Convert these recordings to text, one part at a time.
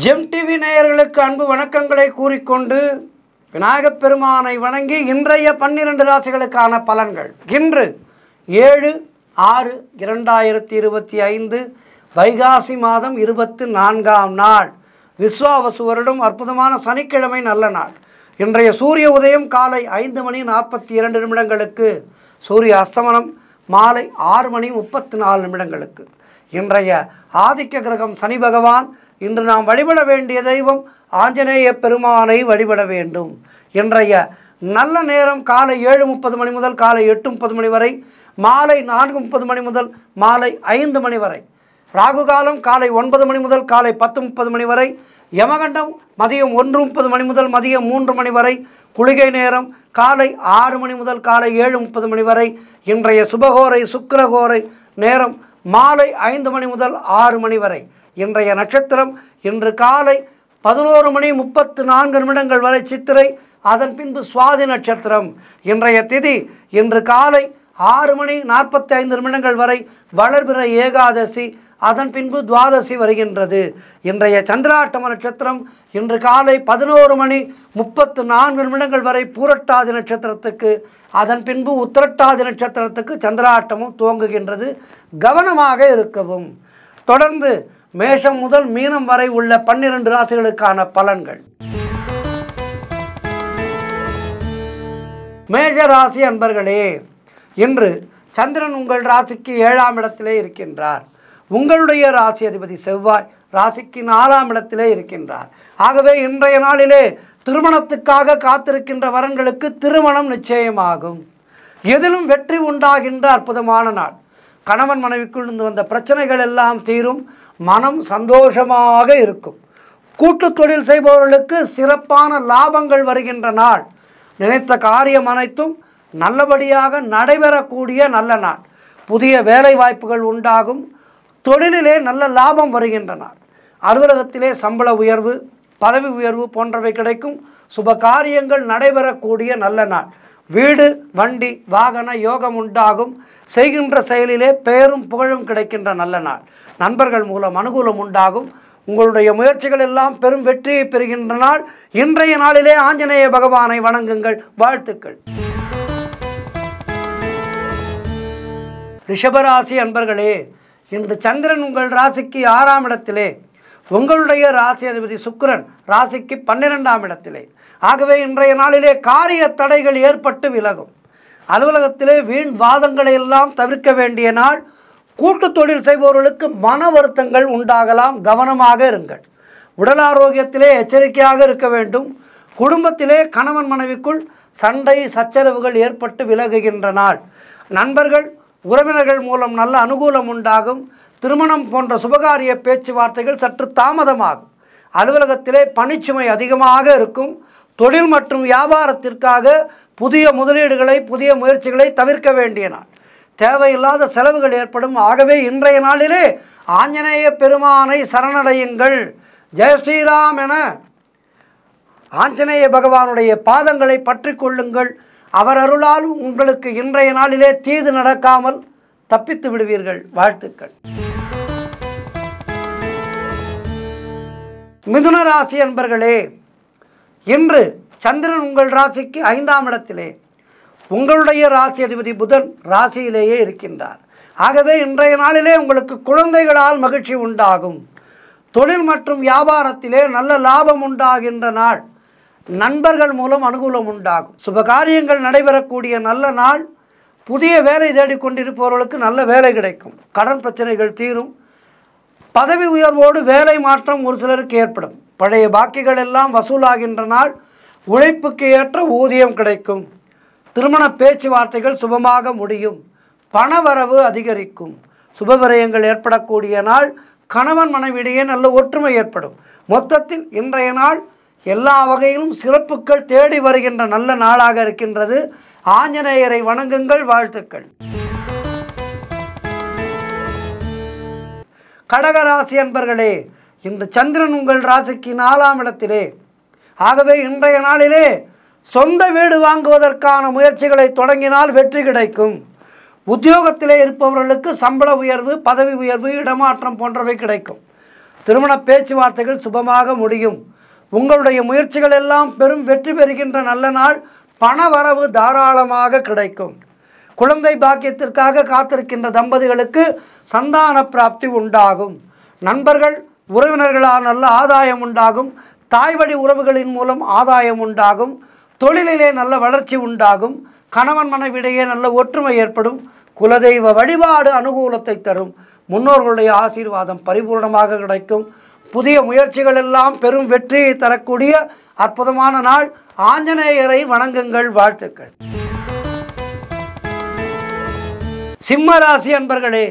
GeM TV நேயர்களுக்கு அன்பு வணக்கங்களை கூறிக்கொண்டு விநாயகப் பெருமானை வணங்கி இன்றைய 12 ராசிகளுக்கான பலன்கள். இன்று 7/6/2025 வைகாசி மாதம் 24ஆம் நாள், விஸ்வாவசு வருடம், அற்புதமான சனிக்கிழமை, நல்ல நாள். இன்றைய சூரிய உதயம் காலை 5:42 சூரிய அஸ்தமனம் மாலை 6:34. இன்றைய ஆதிக்க கிரகம் சனி பகவான். இன்று நாம் வழிபட வேண்டிய தெய்வம் ஆஞ்சநேய பெருமானை வழிபட வேண்டும். இன்றைய நல்ல நேரம் காலை 7:30 முதல் காலை 8:30 வரை, மாலை 4:30 முதல் மாலை 5 வரை. ராகு காலம் காலை 9 முதல் காலை 10:30 வரை. யமகண்டம் மதியம் 1:30 முதல் மதியம் 3 வரை. குளிகை நேரம் காலை 6 முதல் காலை 7:30 வரை. இன்றைய சுபகோரை சுக்கிரகோரை நேரம் மாலை 5 முதல் 6 வரை. இன்றைய நட்சத்திரம் இன்று காலை 11:34 வரை சித்திரை, அதன் பின்பு சுவாதி நட்சத்திரம். இன்றைய திதி இன்று காலை 6:45 வரை வளர்பிற ஏகாதசி, அதன் பின்பு துவாதசி வருகின்றது. இன்றைய சந்திராட்டம நட்சத்திரம் இன்று காலை 11:34 வரை பூரட்டாதி நட்சத்திரத்துக்கு, அதன் பின்பு உத்திரட்டாதி நட்சத்திரத்துக்கு சந்திராட்டமும் துவங்குகின்றது. கவனமாக இருக்கவும். தொடர்ந்து மேஷம் முதல் மீனம் வரை உள்ள 12 ராசிகளுக்கான பலன்கள். மேஷ ராசி அன்பர்களே, இன்று சந்திரன் உங்கள் ராசிக்கு 7ஆம் இடத்திலே இருக்கின்றார். உங்களுடைய ராசி அதிபதி செவ்வாய் ராசிக்கு 4ஆம் இடத்திலே இருக்கின்றார். ஆகவே இன்றைய நாளிலே திருமணத்துக்காக காத்திருக்கின்ற வரன்களுக்கு திருமணம் நிச்சயமாகும். எதிலும் வெற்றி உண்டாகின்ற அற்புதமான நாள். கணவன் மனைவிக்குள் இருந்து வந்த பிரச்சனைகள் எல்லாம் தீரும். மனம் சந்தோஷமாக இருக்கும். கூட்டு தொழில் செய்பவர்களுக்கு சிறப்பான லாபங்கள் வருகின்ற நாள். நினைத்த காரியம் அனைத்தும் நல்லபடியாக நடைபெறக்கூடிய நல்ல நாள். புதிய வேலை வாய்ப்புகள் உண்டாகும். தொழிலிலே நல்ல லாபம் வருகின்ற நாள். அலுவலகத்திலே சம்பள உயர்வு, பதவி உயர்வு போன்றவை கிடைக்கும். சுப காரியங்கள் நடைபெறக்கூடிய நல்ல நாள். வீடு வண்டி வாகன யோகம் உண்டாகும். செய்கின்ற செயலிலே பெயரும் புகழும் கிடைக்கின்ற நல்ல நாள். நண்பர்கள் மூலம் அனுகூலம் உண்டாகும். உங்களுடைய முயற்சிகள் எல்லாம் பெரும் வெற்றியை பெறுகின்ற நாள். இன்றைய நாளிலே ஆஞ்சநேய பகவானை வணங்குங்கள். வாழ்த்துக்கள். ரிஷபராசி அன்பர்களே, இன்று சந்திரன் உங்கள் ராசிக்கு 6ஆம் இடத்திலே, உங்களுடைய ராசி அதிபதி சுக்கிரன் ராசிக்கு 12ஆம் இடத்திலே. ஆகவே இன்றைய நாளிலே காரிய தடைகள் ஏற்பட்டு விலகும். அலுவலகத்திலே வீண் வாதங்களை எல்லாம் தவிர்க்க வேண்டிய நாள். கூட்டு தொழில் செய்பவர்களுக்கு மன வருத்தங்கள் உண்டாகலாம். கவனமாக இருங்கள். உடல் ஆரோக்கியத்திலே எச்சரிக்கையாக இருக்க வேண்டும். குடும்பத்திலே கணவன் மனைவிக்குள் சண்டை சச்சரவுகள் ஏற்பட்டு விலகுகின்ற நாள். நண்பர்கள் உறவினர்கள் மூலம் நல்ல அனுகூலம் உண்டாகும். திருமணம் போன்ற சுபகாரிய பேச்சுவார்த்தைகள் சற்று தாமதமாகும். அலுவலகத்திலே பணிச்சுமை அதிகமாக இருக்கும். தொழில் மற்றும் வியாபாரத்திற்காக புதிய முதலீடுகளை புதிய முயற்சிகளை தவிர்க்க வேண்டிய நாள். தேவையில்லாத செலவுகள் ஏற்படும். ஆகவே இன்றைய நாளிலே ஆஞ்சநேய பெருமானை சரணடையுங்கள். ஜெய ஸ்ரீராம் என ஆஞ்சநேய பகவானுடைய பாதங்களை பற்றி கொள்ளுங்கள். அவர் அருளால் உங்களுக்கு இன்றைய நாளிலே தீது நடக்காமல் தப்பித்து விடுவீர்கள். வாழ்த்துக்கள். மிதுன ராசி அன்பர்களே, இன்று சந்திரன் உங்கள் ராசிக்கு 5ஆம் இடத்திலே, உங்களுடைய ராசி அதிபதி புதன் ராசியிலேயே இருக்கின்றார். ஆகவே இன்றைய நாளிலே உங்களுக்கு குழந்தைகளால் மகிழ்ச்சி உண்டாகும். தொழில் மற்றும் வியாபாரத்திலே நல்ல லாபம் உண்டாகின்ற நாள். நண்பர்கள் மூலம் அனுகூலம் உண்டாகும். சுபகாரியங்கள் நடைபெறக்கூடிய நல்ல நாள். புதிய வேலை தேடிக்கொண்டிருப்பவர்களுக்கு நல்ல வேலை கிடைக்கும். கடன் பிரச்சனைகள் தீரும். பதவி உயர்வோடு வேலை மாற்றம் ஒரு சிலருக்கு ஏற்படும். பழைய பாக்கிகள் எல்லாம் வசூலாகின்ற நாள். உழைப்புக்கு ஏற்ற ஊதியம் கிடைக்கும். திருமண பேச்சுவார்த்தைகள் சுபமாக முடியும். பணவரவு அதிகரிக்கும். சுபவிரயங்கள் ஏற்படக்கூடிய நாள். கணவன் மனைவியிடையே நல்ல ஒற்றுமை ஏற்படும். மொத்தத்தில் இன்றைய நாள் எல்லா வகையிலும் சிறப்புகள் தேடி வருகின்ற நல்ல நாளாக இருக்கின்றது. ஆஞ்சநேயரை வணங்குங்கள். வாழ்த்துக்கள். கடகராசி அன்பர்களே, இன்று சந்திரன் உங்கள் ராசிக்கு 4ஆம் இடத்திலே. ஆகவே இன்றைய நாளிலே சொந்த வீடு வாங்குவதற்கான முயற்சிகளை தொடங்கினால் வெற்றி கிடைக்கும். உத்தியோகத்திலே இருப்பவர்களுக்கு சம்பள உயர்வு, பதவி உயர்வு, இடமாற்றம் போன்றவை கிடைக்கும். திருமண பேச்சுவார்த்தைகள் சுபமாக முடியும். உங்களுடைய முயற்சிகள் எல்லாம் பெரும் வெற்றி பெறுகின்ற நல்ல நாள். பண வரவு தாராளமாக கிடைக்கும். குழந்தை பாக்கியத்திற்காக காத்திருக்கின்ற தம்பதிகளுக்கு சந்தான பிராப்தி உண்டாகும். நண்பர்கள் உறவினர்களால் நல்ல ஆதாயம் உண்டாகும். தாய்வழி உறவுகளின் மூலம் ஆதாயம் உண்டாகும். தொழிலிலே நல்ல வளர்ச்சி உண்டாகும். கணவன் மனைவிடையே நல்ல ஒற்றுமை ஏற்படும். குலதெய்வ வழிபாடு அனுகூலத்தை தரும். முன்னோர்களுடைய ஆசீர்வாதம் பரிபூர்ணமாக கிடைக்கும். புதிய முயற்சிகள் எல்லாம் பெரும் வெற்றியை தரக்கூடிய அற்புதமான நாள். ஆஞ்சநேயரை வணங்குங்கள். வாழ்த்துக்கள். சிம்ம ராசி அன்பர்களே,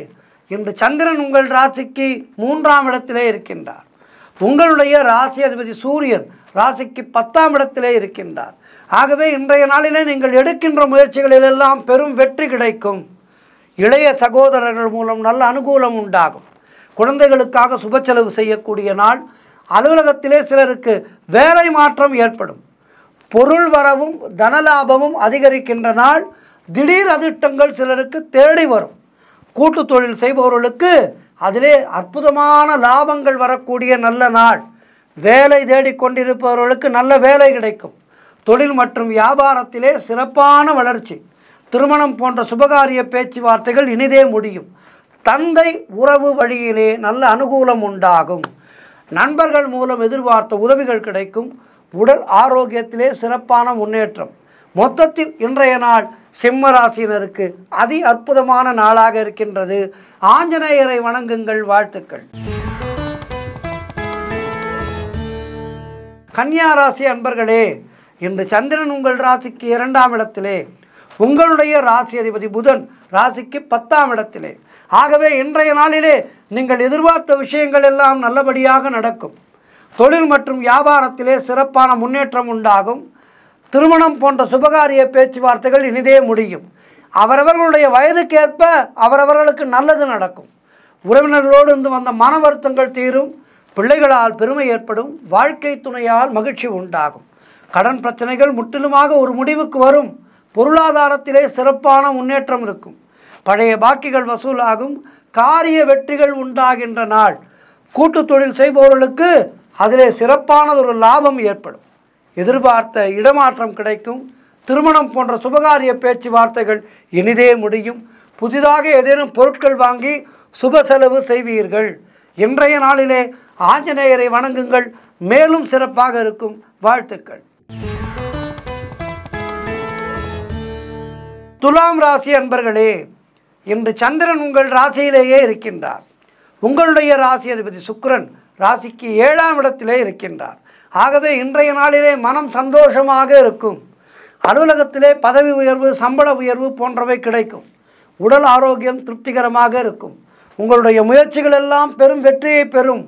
இன்று சந்திரன் உங்கள் ராசிக்கு 3ஆம் இடத்திலே இருக்கின்றார். உங்களுடைய ராசி அதிபதி சூரியன் ராசிக்கு 10ஆம் இடத்திலே இருக்கின்றார். ஆகவே இன்றைய நாளிலே நீங்கள் எடுக்கின்ற முயற்சிகளிலெல்லாம் பெரும் வெற்றி கிடைக்கும். இளைய சகோதரர்கள் மூலம் நல்ல அனுகூலம் உண்டாகும். குழந்தைகளுக்காக சுப செலவு செய்யக்கூடிய நாள். அலுவலகத்திலே சிலருக்கு வேலை மாற்றம் ஏற்படும். பொருள் வரவும் தனலாபமும் அதிகரிக்கின்ற நாள். திடீர் அதிர்ஷ்டங்கள் சிலருக்கு தேடி வரும். கூட்டு தொழில் செய்பவர்களுக்கு அதிலே அற்புதமான லாபங்கள் வரக்கூடிய நல்ல நாள். வேலை தேடிக்கொண்டிருப்பவர்களுக்கு நல்ல வேலை கிடைக்கும். தொழில் மற்றும் வியாபாரத்திலே சிறப்பான வளர்ச்சி. திருமணம் போன்ற சுபகாரிய பேச்சுவார்த்தைகள் இனிதே முடியும். தந்தை உறவு வழியிலே நல்ல அனுகூலம் உண்டாகும். நண்பர்கள் மூலம் எதிர்பார்த்த உதவிகள் கிடைக்கும். உடல் ஆரோக்கியத்திலே சிறப்பான முன்னேற்றம். மொத்தத்தில் இன்றைய நாள் சிம்ம ராசியினருக்கு அதி அற்புதமான நாளாக இருக்கின்றது. ஆஞ்சநேயரை வணங்குங்கள். வாழ்த்துக்கள். கன்னியா ராசி அன்பர்களே, இன்று சந்திரன் உங்கள் ராசிக்கு 2ஆம் இடத்திலே, உங்களுடைய ராசி அதிபதி புதன் ராசிக்கு 10ஆம் இடத்திலே. ஆகவே இன்றைய நாளிலே நீங்கள் எதிர்பார்த்த விஷயங்கள் எல்லாம் நல்லபடியாக நடக்கும். தொழில் மற்றும் வியாபாரத்திலே சிறப்பான முன்னேற்றம் உண்டாகும். திருமணம் போன்ற சுபகாரிய பேச்சுவார்த்தைகள் இனிதே முடியும். அவரவர்களுடைய வயதுக்கேற்ப அவரவர்களுக்கு நல்லது நடக்கும். உறவினர்களோடு இருந்து வந்த மன வருத்தங்கள் தீரும். பிள்ளைகளால் பெருமை ஏற்படும். வாழ்க்கை துணையால் மகிழ்ச்சி உண்டாகும். கடன் பிரச்சனைகள் முற்றிலுமாக ஒரு முடிவுக்கு வரும். பொருளாதாரத்திலே சிறப்பான முன்னேற்றம் இருக்கும். பழைய பாக்கிகள் வசூலாகும். காரிய வெற்றிகள் உண்டாகின்ற நாள். கூட்டு தொழில் செய்பவர்களுக்கு அதிலே சிறப்பானதொரு லாபம் ஏற்படும். எதிர்பார்த்த இடமாற்றம் கிடைக்கும். திருமணம் போன்ற சுபகாரிய பேச்சுவார்த்தைகள் இனிதே முடியும். புதிதாக ஏதேனும் பொருட்கள் வாங்கி சுப செலவு செய்வீர்கள். இன்றைய நாளிலே ஆஞ்சநேயரை வணங்குங்கள். மேலும் சிறப்பாக இருக்கும். வாழ்த்துக்கள். துலாம் ராசி அன்பர்களே, இன்று சந்திரன் உங்கள் ராசியிலேயே இருக்கின்றார். உங்களுடைய ராசி அதிபதி சுக்கிரன் ராசிக்கு 7ஆம் இடத்திலே இருக்கின்றார். ஆகவே இன்றைய நாளிலே மனம் சந்தோஷமாக இருக்கும். அலுவலகத்திலே பதவி உயர்வு, சம்பள உயர்வு போன்றவை கிடைக்கும். உடல் ஆரோக்கியம் திருப்திகரமாக இருக்கும். உங்களுடைய முயற்சிகள் எல்லாம் பெரும் வெற்றியை பெறும்.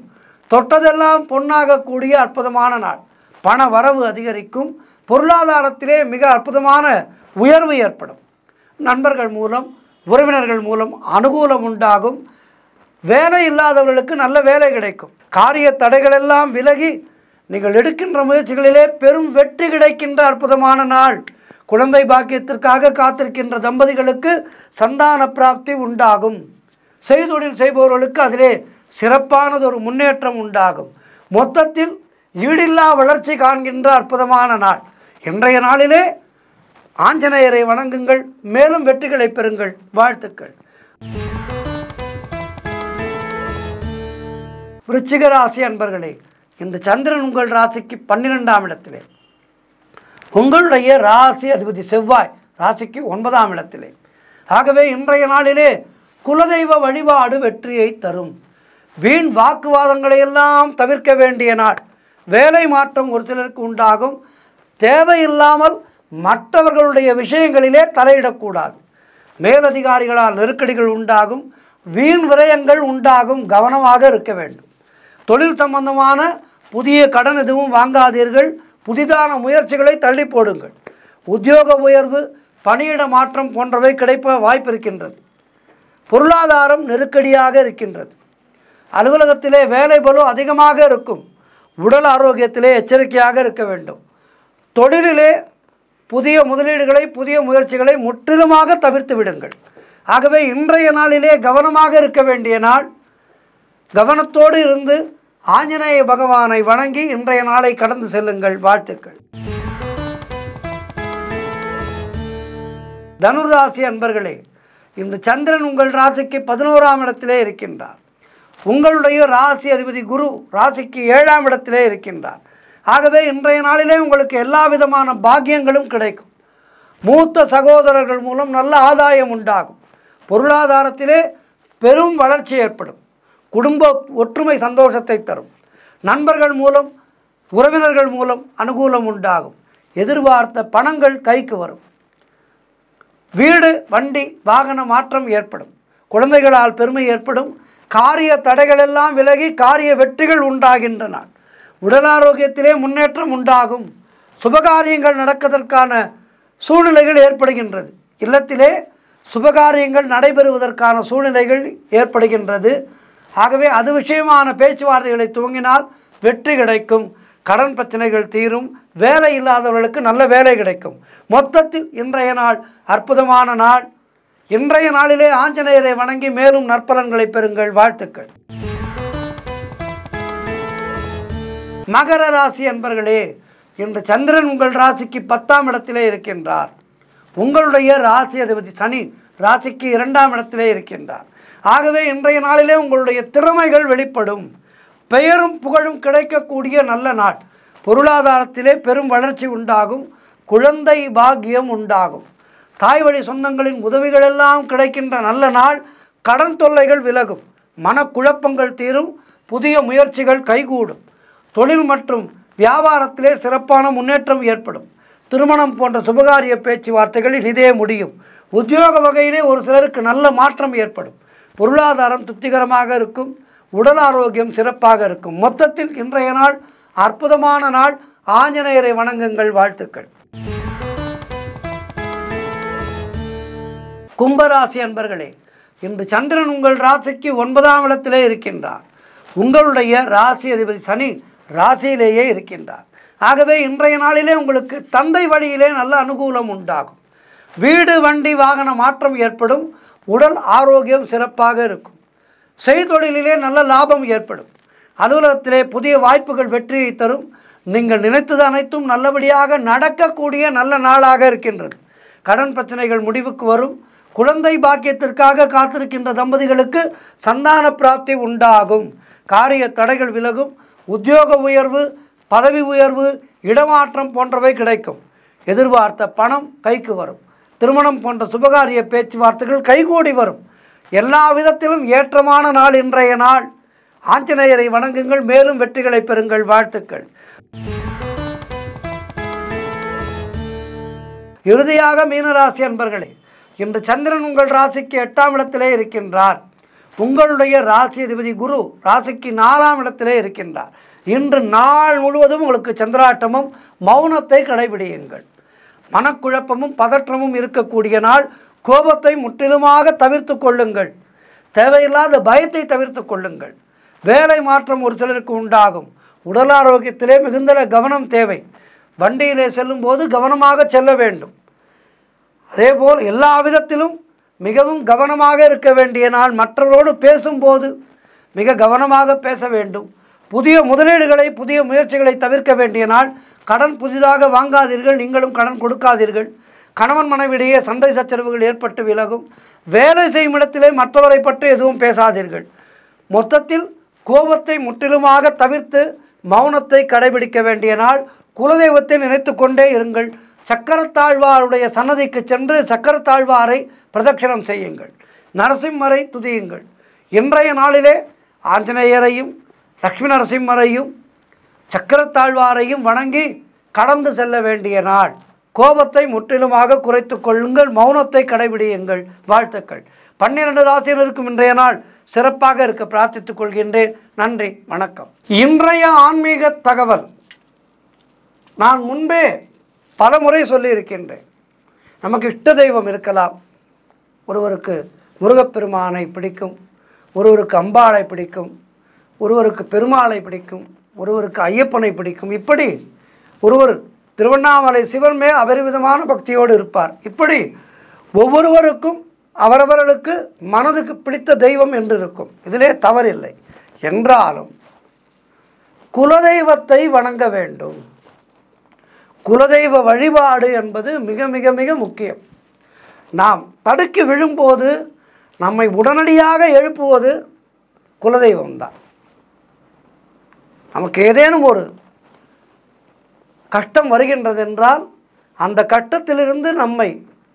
தொட்டதெல்லாம் பொன்னாகக்கூடிய அற்புதமான நாள். பண வரவு அதிகரிக்கும். பொருளாதாரத்திலே மிக அற்புதமான உயர்வு ஏற்படும். நண்பர்கள் மூலம் உறவினர்கள் மூலம் அனுகூலம் உண்டாகும். வேலை இல்லாதவர்களுக்கு நல்ல வேலை கிடைக்கும். காரிய தடைகளெல்லாம் விலகி நீங்கள் எடுக்கின்ற முயற்சிகளிலே பெரும் வெற்றி கிடைக்கின்ற அற்புதமான நாள். குழந்தை பாக்கியத்திற்காக காத்திருக்கின்ற தம்பதிகளுக்கு சந்தான பிராப்தி உண்டாகும். செய்தொழில் செய்பவர்களுக்கு அதிலே சிறப்பானதொரு முன்னேற்றம் உண்டாகும். மொத்தத்தில் ஈடில்லா வளர்ச்சி காண்கின்ற அற்புதமான நாள். இன்றைய நாளிலே ஆஞ்சநேயரை வணங்குங்கள். மேலும் வெற்றிகளை பெறுங்கள். வாழ்த்துக்கள். விருச்சிக ராசி அன்பர்களே, இன்று சந்திரன் உங்கள் ராசிக்கு 12ஆம் இடத்திலே, உங்களுடைய ராசி அதிபதி செவ்வாய் ராசிக்கு 9ஆம் இடத்திலே. ஆகவே இன்றைய நாளிலே குலதெய்வ வழிபாடு வெற்றியை தரும். வீண் வாக்குவாதங்களை எல்லாம் தவிர்க்க வேண்டிய நாள். வேலை மாற்றம் ஒரு சிலருக்கு உண்டாகும். தேவையில்லாமல் மற்றவர்களுடைய விஷயங்களிலே தலையிடக்கூடாது. மேலதிகாரிகளால் நெருக்கடிகள் உண்டாகும். வீண் விரயங்கள் உண்டாகும். கவனமாக இருக்க வேண்டும். தொழில் சம்பந்தமான புதிய கடன் எதுவும் வாங்காதீர்கள். புதிதான முயற்சிகளை தள்ளி போடுங்கள். உத்தியோக உயர்வு, பணியிட மாற்றம் போன்றவை கிடைப்ப வாய்ப்பு இருக்கின்றது. பொருளாதாரம் நெருக்கடியாக இருக்கின்றது. அலுவலகத்திலே வேலை பளு அதிகமாக இருக்கும். உடல் ஆரோக்கியத்திலே எச்சரிக்கையாக இருக்க வேண்டும். தொழிலிலே புதிய முதலீடுகளை, புதிய முயற்சிகளை முற்றிலுமாக தவிர்த்து விடுங்கள். ஆகவே இன்றைய நாளிலே கவனமாக இருக்க வேண்டிய நாள். கவனத்தோடு இருந்து ஆஞ்சநேய பகவானை வணங்கி இன்றைய நாளை கடந்து செல்லுங்கள். வாழ்த்துக்கள். தனுராசி அன்பர்களே, இன்று சந்திரன் உங்கள் ராசிக்கு 11ஆம் இடத்திலே இருக்கின்றார். உங்களுடைய ராசி அதிபதி குரு ராசிக்கு 7ஆம் இடத்திலே இருக்கின்றார். ஆகவே இன்றைய நாளிலே உங்களுக்கு எல்லா விதமான பாக்கியங்களும் கிடைக்கும். மூத்த சகோதரர்கள் மூலம் நல்ல ஆதாயம் உண்டாகும். பொருளாதாரத்திலே பெரும் வளர்ச்சி ஏற்படும். குடும்ப ஒற்றுமை சந்தோஷத்தை தரும். நண்பர்கள் மூலம் உறவினர்கள் மூலம் அனுகூலம் உண்டாகும். எதிர்பார்த்த பணங்கள் கைக்கு வரும். வீடு வண்டி வாகன மாற்றம் ஏற்படும். குழந்தைகளால் பெருமை ஏற்படும். காரிய தடைகளெல்லாம் விலகி காரிய வெற்றிகள் உண்டாகின்றன. உடல் ஆரோக்கியத்திலே முன்னேற்றம் உண்டாகும். சுபகாரியங்கள் நடப்பதற்கான சூழ்நிலைகள் ஏற்படுகின்றது. இல்லத்திலே சுபகாரியங்கள் நடைபெறுவதற்கான சூழ்நிலைகள் ஏற்படுகின்றது. ஆகவே அது விஷயமான பேச்சுவார்த்தைகளை துவங்கினால் வெற்றி கிடைக்கும். கடன் பிரச்சனைகள் தீரும். வேலை இல்லாதவர்களுக்கு நல்ல வேலை கிடைக்கும். மொத்தத்தில் இன்றைய நாள் அற்புதமான நாள். இன்றைய நாளிலே ஆஞ்சநேயரை வணங்கி மேலும் நற்பலன்களை பெறுங்கள். வாழ்த்துக்கள். மகர ராசி அன்பர்களே, இன்று சந்திரன் உங்கள் ராசிக்கு 10ஆம் இடத்திலே இருக்கின்றார். உங்களுடைய ராசி அதிபதி சனி ராசிக்கு 2ஆம் இடத்திலே இருக்கின்றார். ஆகவே இன்றைய நாளிலே உங்களுடைய திறமைகள் வெளிப்படும். பெயரும் புகழும் கிடைக்கக்கூடிய நல்ல நாள். பொருளாதாரத்திலே பெரும் வளர்ச்சி உண்டாகும். குழந்தை பாக்கியம் உண்டாகும். தாய் வழி சொந்தங்களின் உதவிகளெல்லாம் கிடைக்கின்ற நல்ல நாள். கடன் தொல்லைகள் விலகும். மனக்குழப்பங்கள் தீரும். புதிய முயற்சிகள் கைகூடும். தொழில் மற்றும் வியாபாரத்திலே சிறப்பான முன்னேற்றம் ஏற்படும். திருமணம் போன்ற சுபகாரிய பேச்சுவார்த்தைகளில் இதே முடியும். உத்தியோக வகையிலே ஒரு சிலருக்கு நல்ல மாற்றம் ஏற்படும். பொருளாதாரம் திருப்திகரமாக இருக்கும். உடல் ஆரோக்கியம் சிறப்பாக இருக்கும். மொத்தத்தில் இன்றைய நாள் அற்புதமான நாள். ஆஞ்சநேயரை வணங்குங்கள். வாழ்த்துக்கள். கும்பராசி அன்பர்களே, இன்று சந்திரன் உங்கள் ராசிக்கு 9ஆம் இடத்திலே இருக்கின்றார். உங்களுடைய ராசி அதிபதி சனி ராசியிலேயே இருக்கின்றார். ஆகவே இன்றைய நாளிலே உங்களுக்கு தந்தை வழியிலே நல்ல அனுகூலம் உண்டாகும். வீடு வண்டி வாகன மாற்றம் ஏற்படும். உடல் ஆரோக்கியம் சிறப்பாக இருக்கும். செய்தொழிலிலே நல்ல லாபம் ஏற்படும். அலுவலகத்திலே புதிய வாய்ப்புகள் வெற்றியை தரும். நீங்கள் நினைத்தது அனைத்தும் நல்லபடியாக நடக்கக்கூடிய நல்ல நாளாக இருக்கின்றது. கடன் பிரச்சனைகள் முடிவுக்கு வரும். குழந்தை பாக்கியத்திற்காக காத்திருக்கின்ற தம்பதிகளுக்கு சந்தான பிராப்தி உண்டாகும். காரிய தடைகள் விலகும். உத்தியோக உயர்வு, பதவி உயர்வு, இடமாற்றம் போன்றவை கிடைக்கும். எதிர்பார்த்த பணம் கைக்கு வரும். திருமணம் போன்ற சுபகாரிய பேச்சுவார்த்தைகள் கைகூடி வரும். எல்லா விதத்திலும் ஏற்றமான நாள் இன்றைய நாள். ஆஞ்சநேயரை வணங்குங்கள். மேலும் வெற்றிகளை பெறுங்கள். வாழ்த்துக்கள். இறுதியாக மீனராசி அன்பர்களே, இன்று சந்திரன் உங்கள் ராசிக்கு 8ஆம் இடத்திலே இருக்கின்றார். உங்களுடைய ராசி அதிபதி குரு ராசிக்கு 4ஆம் இடத்திலே இருக்கின்றார். இன்று நாள் முழுவதும் உங்களுக்கு சந்திராட்டமும் மௌனத்தை கடைபிடியுங்கள். மனக்குழப்பமும் பதற்றமும் இருக்கக்கூடிய நாள். கோபத்தை முற்றிலுமாக தவிர்த்து கொள்ளுங்கள். தேவையில்லாத பயத்தை தவிர்த்து கொள்ளுங்கள். வேலை மாற்றம் ஒரு சிலருக்கு உண்டாகும். உடல் ஆரோக்கியத்திலே மிகுந்த கவனம் தேவை. வண்டியிலே செல்லும் போது கவனமாக செல்ல வேண்டும். அதேபோல் எல்லா விதத்திலும் மிகவும் கவனமாக இருக்க வேண்டிய நாள். மற்றவரோடு பேசும்போது மிக கவனமாக பேச வேண்டும். புதிய முதலீடுகளை புதிய முயற்சிகளை தவிர்க்க வேண்டிய நாள். கடன் புதிதாக வாங்காதீர்கள். நீங்களும் கடன் கொடுக்காதீர்கள். கணவன் மனைவிடையே சண்டை சச்சரவுகள் ஏற்பட்டு விலகும். வேலை செய்யும் இடத்திலே மற்றவரை பற்றி எதுவும் பேசாதீர்கள். மொத்தத்தில் கோபத்தை முற்றிலுமாக தவிர்த்து மௌனத்தை கடைபிடிக்க வேண்டிய நாள். குலதெய்வத்தை நினைத்து கொண்டே இருங்கள். சக்கரத்தாழ்வாருடைய சன்னதிக்கு சென்று சக்கரத்தாழ்வாரை பிரதட்சணம் செய்யுங்கள். நரசிம்மரை துதியுங்கள். இன்றைய நாளிலே ஆஞ்சநேயரையும் லக்ஷ்மி நரசிம்மரையும் சக்கரத்தாழ்வாரையும் வணங்கி கடந்து செல்ல வேண்டிய நாள். கோபத்தை முற்றிலுமாக குறைத்து கொள்ளுங்கள். மௌனத்தை கடைபிடியுங்கள். வாழ்த்துக்கள். 12 ராசியினருக்கும் இன்றைய நாள் சிறப்பாக இருக்க பிரார்த்தித்துக் கொள்கின்றேன். நன்றி, வணக்கம். இன்றைய ஆன்மீக தகவல் நான் முன்பே பல முறை சொல்லியிருக்கின்றேன். நமக்கு இஷ்ட தெய்வம் இருக்கலாம். ஒருவருக்கு முருகப்பெருமானை பிடிக்கும், ஒருவருக்கு அம்பாளை பிடிக்கும், ஒருவருக்கு பெருமாளை பிடிக்கும், ஒருவருக்கு ஐயப்பனை பிடிக்கும். இப்படி ஒருவர் திருவண்ணாமலை சிவன் மேல் அபரிவிதமான பக்தியோடு இருப்பார். இப்படி ஒவ்வொருவருக்கும் அவரவர்களுக்கு மனதுக்கு பிடித்த தெய்வம் என்று இருக்கும். இதிலே தவறில்லை. என்றாலும் குலதெய்வத்தை வணங்க வேண்டும். குலதெய்வ வழிபாடு என்பது மிக மிக மிக முக்கியம். நாம் தடுக்கி விழும்போது நம்மை உடனடியாக எழுப்புவது குலதெய்வம்தான். நமக்கு ஏதேனும் ஒரு கஷ்டம் வருகின்றது என்றால் அந்த கஷ்டத்திலிருந்து நம்மை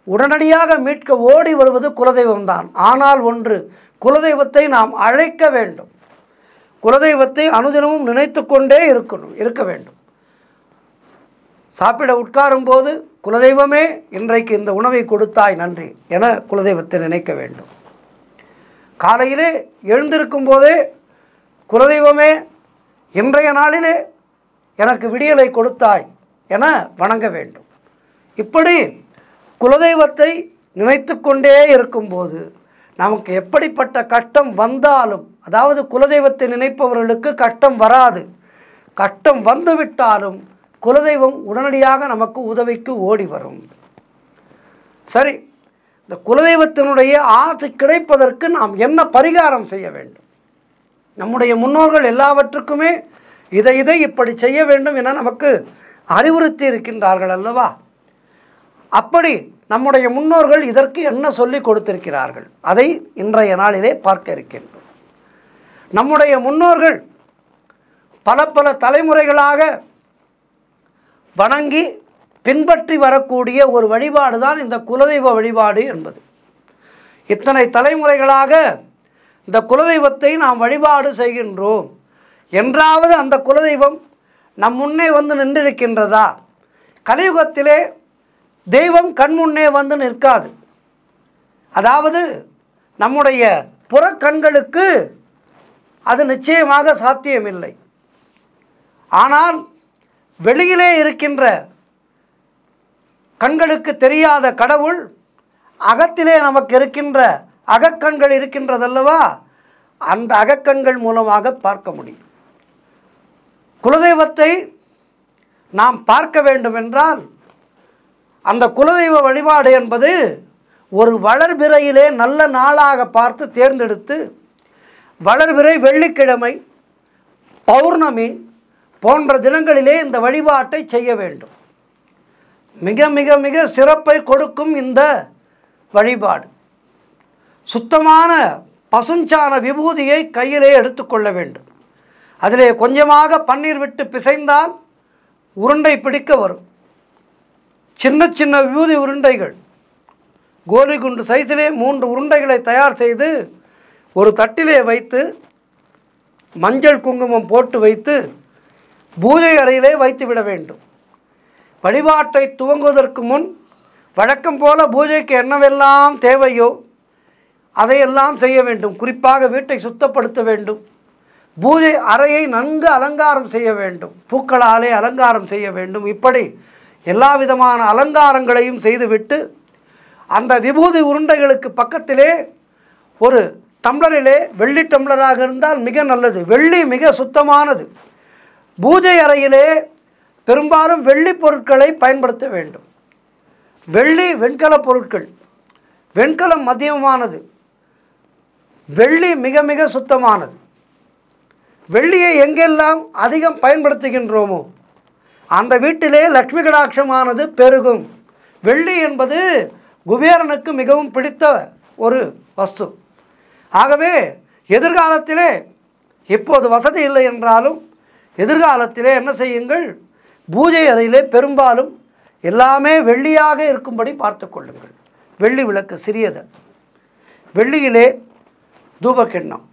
உடனடியாக மீட்க ஓடி வருவது குலதெய்வம்தான். ஆனால் ஒன்று, குலதெய்வத்தை நாம் அழைக்க வேண்டும். குலதெய்வத்தை அனுதினமும் நினைத்து கொண்டே இருக்க வேண்டும். சாப்பிட உட்காரும்போது குலதெய்வமே இன்றைக்கு இந்த உணவை கொடுத்தாய் நன்றி என குலதெய்வத்தை நினைக்க வேண்டும். காலையிலே எழுந்திருக்கும் போதே குலதெய்வமே இன்றைய நாளிலே எனக்கு விடியலை கொடுத்தாய் என வணங்க வேண்டும். இப்படி குலதெய்வத்தை நினைத்து கொண்டே இருக்கும்போது நமக்கு எப்படிப்பட்ட கஷ்டம் வந்தாலும், அதாவது குலதெய்வத்தை நினைப்பவர்களுக்கு கஷ்டம் வராது. கஷ்டம் வந்துவிட்டாலும் குலதெய்வம் உடனடியாக நமக்கு உதவிக்கு ஓடி வரும். சரி, இந்த குலதெய்வத்தினுடைய ஆசை கிடைப்பதற்கு நாம் என்ன பரிகாரம் செய்ய வேண்டும்? நம்முடைய முன்னோர்கள் எல்லாவற்றுக்குமே இதை இப்படி செய்ய வேண்டும் என நமக்கு அறிவுறுத்தி இருக்கின்றார்கள் அல்லவா? அப்படி நம்முடைய முன்னோர்கள் இதற்கு என்ன சொல்லி கொடுத்திருக்கிறார்கள், அதை இன்றைய நாளிலே பார்க்க இருக்கின்றோம். நம்முடைய முன்னோர்கள் பல தலைமுறைகளாக வணங்கி பின்பற்றி வரக்கூடிய ஒரு வழிபாடு தான் இந்த குலதெய்வ வழிபாடு என்பது. இத்தனை தலைமுறைகளாக இந்த குலதெய்வத்தை நாம் வழிபாடு செய்கின்றோம் என்றாவது அந்த குலதெய்வம் நம் முன்னே வந்து நின்றிருக்கின்றதா? கலியுகத்திலே தெய்வம் கண்முன்னே வந்து நிற்காது. அதாவது நம்முடைய புறக்கண்களுக்கு அது நிச்சயமாக சாத்தியமில்லை. ஆனால் வெளியிலே இருக்கின்ற கண்களுக்கு தெரியாத கடவுள் அகத்திலே நமக்கு இருக்கின்ற அகக்கண்கள் இருக்கின்றதல்லவா, அந்த அகக்கண்கள் மூலமாக பார்க்க முடியும். குலதெய்வத்தை நாம் பார்க்க வேண்டுமென்றால் அந்த குலதெய்வ வழிபாடு என்பது ஒரு வளர்பிறையிலே நல்ல நாளாக பார்த்து தேர்ந்தெடுத்து, வளர்பிறை வெள்ளிக்கிழமை, பௌர்ணமி போன்ற தினங்களிலே இந்த வழிபாட்டை செய்ய வேண்டும். மிக மிக மிக சிறப்பை கொடுக்கும் இந்த வழிபாடு. சுத்தமான பசுஞ்சான விபூதியை கையிலே எடுத்துக்கொள்ள வேண்டும். அதிலே கொஞ்சமாக பன்னீர் விட்டு பிசைந்தால் உருண்டை பிடிக்க வரும். சின்ன சின்ன விபூதி உருண்டைகள், கோலி குண்டு சைஸிலே 3 உருண்டைகளை தயார் செய்து ஒரு தட்டிலே வைத்து மஞ்சள் குங்குமம் போட்டு வைத்து பூஜை அறையிலே வைத்து விட வேண்டும். வழிபாட்டை துவங்குவதற்கு முன் வழக்கம் போல பூஜைக்கு என்னவெல்லாம் தேவையோ அதையெல்லாம் செய்ய வேண்டும். குறிப்பாக வீட்டை சுத்தப்படுத்த வேண்டும். பூஜை அறையை நன்கு அலங்காரம் செய்ய வேண்டும். பூக்களாலே அலங்காரம் செய்ய வேண்டும். இப்படி எல்லா விதமான அலங்காரங்களையும் செய்துவிட்டு அந்த விபூதி உருண்டைகளுக்கு பக்கத்திலே ஒரு டம்ளரிலே, வெள்ளி டம்ளராக இருந்தால் மிக நல்லது, வெள்ளி மிக சுத்தமானது. பூஜை அறையிலே பெரும்பாலும் வெள்ளி பொருட்களை பயன்படுத்த வேண்டும். வெள்ளி வெண்கல பொருட்கள், வெண்கலம் மத்தியமானது, வெள்ளி மிக மிக சுத்தமானது. வெள்ளியை எங்கெல்லாம் அதிகம் பயன்படுத்துகின்றோமோ அந்த வீட்டிலே லக்ஷ்மி கடாட்சமானது பெருகும். வெள்ளி என்பது குபேரனுக்கு மிகவும் பிடித்த ஒரு வஸ்து. ஆகவே எதிர்காலத்திலே, இப்போது வசதி இல்லை என்றாலும் எதிர்காலத்திலே என்ன செய்யுங்கள், பூஜை அறையிலே பெரும்பாலும் எல்லாமே வெள்ளியாக இருக்கும்படி பார்த்து கொள்ளுங்கள். வெள்ளி விளக்கு சிறியது, வெள்ளியிலே தூபக்கிண்ணம்,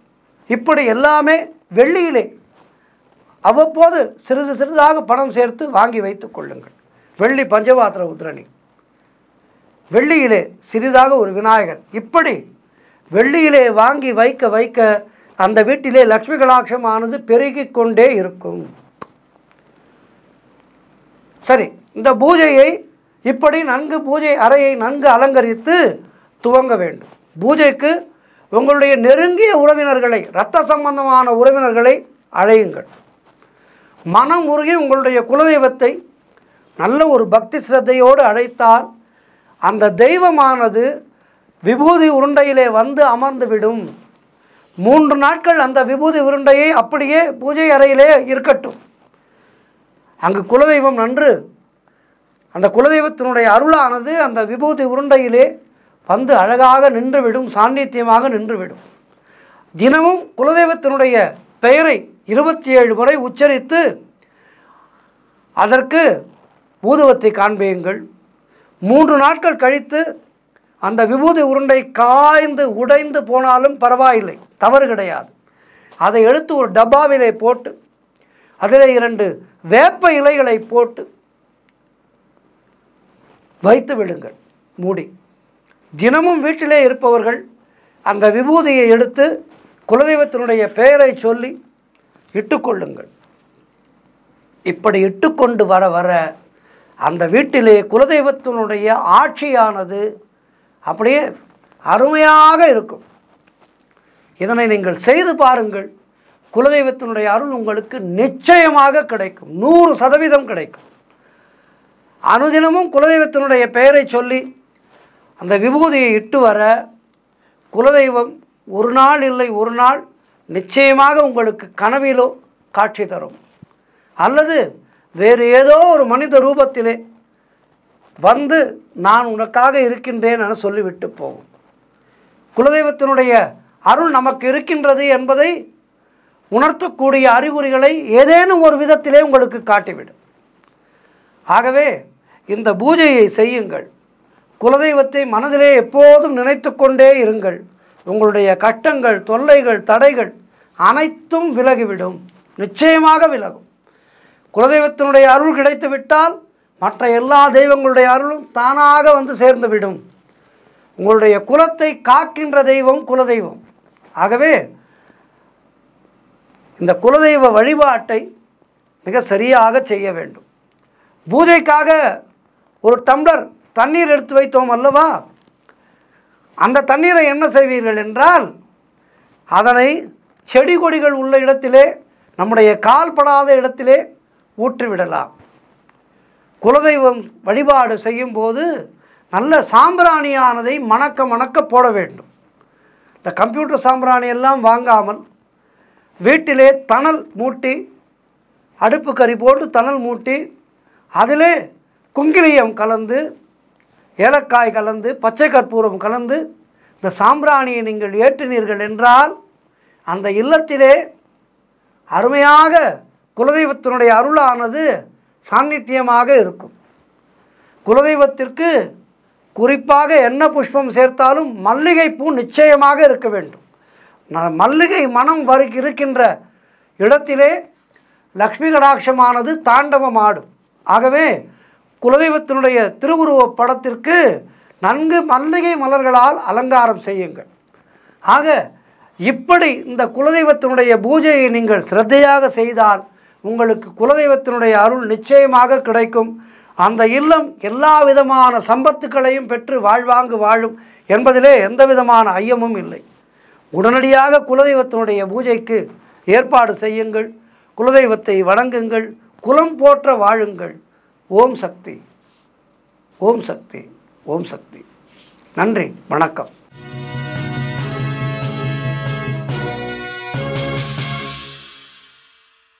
இப்படி எல்லாமே வெள்ளியிலே அவ்வப்போது சிறிது சிறிதாக பணம் சேர்த்து வாங்கி வைத்து கொள்ளுங்கள். வெள்ளி பஞ்சபாத்திர உத்ரணி, வெள்ளியிலே சிறிதாக ஒரு விநாயகர், இப்படி வெள்ளியிலே வாங்கி வைக்க வைக்க அந்த வீட்டிலே லக்ஷ்மி கடாட்சமானது பெருகிக் கொண்டே இருக்கும். சரி, இந்த பூஜையை இப்படி நன்கு பூஜை அறையை நன்கு அலங்கரித்து துவங்க வேண்டும். பூஜைக்கு உங்களுடைய நெருங்கிய உறவினர்களை, இரத்த சம்பந்தமான உறவினர்களை அழையுங்கள். மனம் உருகி உங்களுடைய குலதெய்வத்தை நல்ல ஒரு பக்தி சிரத்தையோடு அழைத்தால் அந்த தெய்வமானது விபூதி உருண்டையிலே வந்து அமர்ந்துவிடும். 3 நாட்கள் அந்த விபூதி உருண்டையை அப்படியே பூஜை அறையிலே இருக்கட்டும். அங்கு குலதெய்வம் நன்று அந்த குலதெய்வத்தினுடைய அருளானது அந்த விபூதி உருண்டையிலே வந்து அழகாக நின்றுவிடும், சாநித்தியமாக நின்றுவிடும். தினமும் குலதெய்வத்தினுடைய பெயரை 27 முறை உச்சரித்து அதற்கு ஊதுவத்தை காண்பியுங்கள். 3 நாட்கள் கழித்து அந்த விபூதி உருண்டை காய்ந்து உடைந்து போனாலும் பரவாயில்லை, தவறு கிடையாது. அதை எடுத்து ஒரு டப்பாவிலே போட்டு அதில் 2 வேப்ப இலைகளை போட்டு வைத்து விடுங்கள் மூடி. தினமும் வீட்டிலே இருப்பவர்கள் அந்த விபூதியை எடுத்து குலதெய்வத்தினுடைய பெயரை சொல்லி இட்டுக்கொள்ளுங்கள். இப்படி இட்டுக்கொண்டு வர வர அந்த வீட்டிலே குலதெய்வத்தினுடைய ஆட்சியானது அப்படியே அருமையாக இருக்கும். இதனை நீங்கள் செய்து பாருங்கள். குலதெய்வத்தினுடைய அருள் உங்களுக்கு நிச்சயமாக கிடைக்கும், 100% கிடைக்கும். அனுதினமும் குலதெய்வத்தினுடைய பெயரை சொல்லி அந்த விபூதியை இட்டு வர குலதெய்வம் ஒரு நாள் இல்லை ஒரு நாள் நிச்சயமாக உங்களுக்கு கனவிலோ காட்சி தரும், அல்லது வேறு ஏதோ ஒரு மனித ரூபத்திலே வந்து நான் உனக்காக இருக்கின்றேன் என சொல்லிவிட்டு போகும். குலதெய்வத்தினுடைய அருள் நமக்கு இருக்கின்றது என்பதை உணர்த்தக்கூடிய அறிகுறிகளை ஏதேனும் ஒரு விதத்திலே உங்களுக்கு காட்டிவிடும். ஆகவே இந்த பூஜையை செய்யுங்கள். குலதெய்வத்தை மனதிலே எப்போதும் நினைத்து கொண்டே இருங்கள். உங்களுடைய கஷ்டங்கள், தொல்லைகள், தடைகள் அனைத்தும் விலகிவிடும், நிச்சயமாக விலகும். குலதெய்வத்தினுடைய அருள் கிடைத்து விட்டால் மற்ற எல்லா தெய்வங்களுடைய அருளும் தானாக வந்து சேர்ந்துவிடும். உங்களுடைய குலத்தை காக்கின்ற தெய்வம் குலதெய்வம். ஆகவே இந்த குலதெய்வ வழிபாட்டை மிக சரியாக செய்ய வேண்டும். பூஜைக்காக ஒரு டம்ளர் தண்ணீர் எடுத்து வைத்தோம் அல்லவா, அந்த தண்ணீரை என்ன செய்வீர்கள் என்றால் அதனை செடி கொடிகள் உள்ள இடத்திலே, நம்முடைய கால் படாத இடத்திலே ஊற்றிவிடலாம். குலதெய்வம் வழிபாடு செய்யும்போது நல்ல சாம்பிராணியானதை மணக்க மணக்க போட வேண்டும். இந்த கம்ப்யூட்டர் சாம்பிராணி எல்லாம் வாங்காமல் வீட்டிலே தணல் மூட்டி, அடுப்பு கறி போட்டு தணல் மூட்டி அதிலே குங்கிலியம் கலந்து, ஏலக்காய் கலந்து, பச்சை கற்பூரம் கலந்து இந்த சாம்பிராணியை நீங்கள் ஏற்றினீர்கள் என்றால் அந்த இல்லத்திலே அருமையாக குலதெய்வத்தினுடைய அருளானது சாநித்தியமாக இருக்கும். குலதெய்வத்திற்கு குறிப்பாக என்ன புஷ்பம் சேர்த்தாலும் மல்லிகை பூ நிச்சயமாக இருக்க வேண்டும். மல்லிகை மனம் இருக்கின்ற இடத்திலே லக்ஷ்மி கடாட்சமானது தாண்டவம் ஆடும். ஆகவே குலதெய்வத்தினுடைய திருவுருவப் படத்திற்கு நன்கு மல்லிகை மலர்களால் அலங்காரம் செய்யுங்கள். ஆக இப்படி இந்த குலதெய்வத்தினுடைய பூஜையை நீங்கள் சிரத்தையாக செய்தால் உங்களுக்கு குலதெய்வத்தினுடைய அருள் நிச்சயமாக கிடைக்கும். அந்த இல்லம் எல்லா விதமான சம்பத்துக்களையும் பெற்று வாழ்வாங்கு வாழும் என்பதிலே எந்த விதமான ஐயமும் இல்லை. உடனடியாக குலதெய்வத்தினுடைய பூஜைக்கு ஏற்பாடு செய்யுங்கள். குலதெய்வத்தை வணங்குங்கள். குலம் போற்ற வாழுங்கள். ஓம் சக்தி, ஓம் சக்தி, ஓம் சக்தி. நன்றி, வணக்கம்.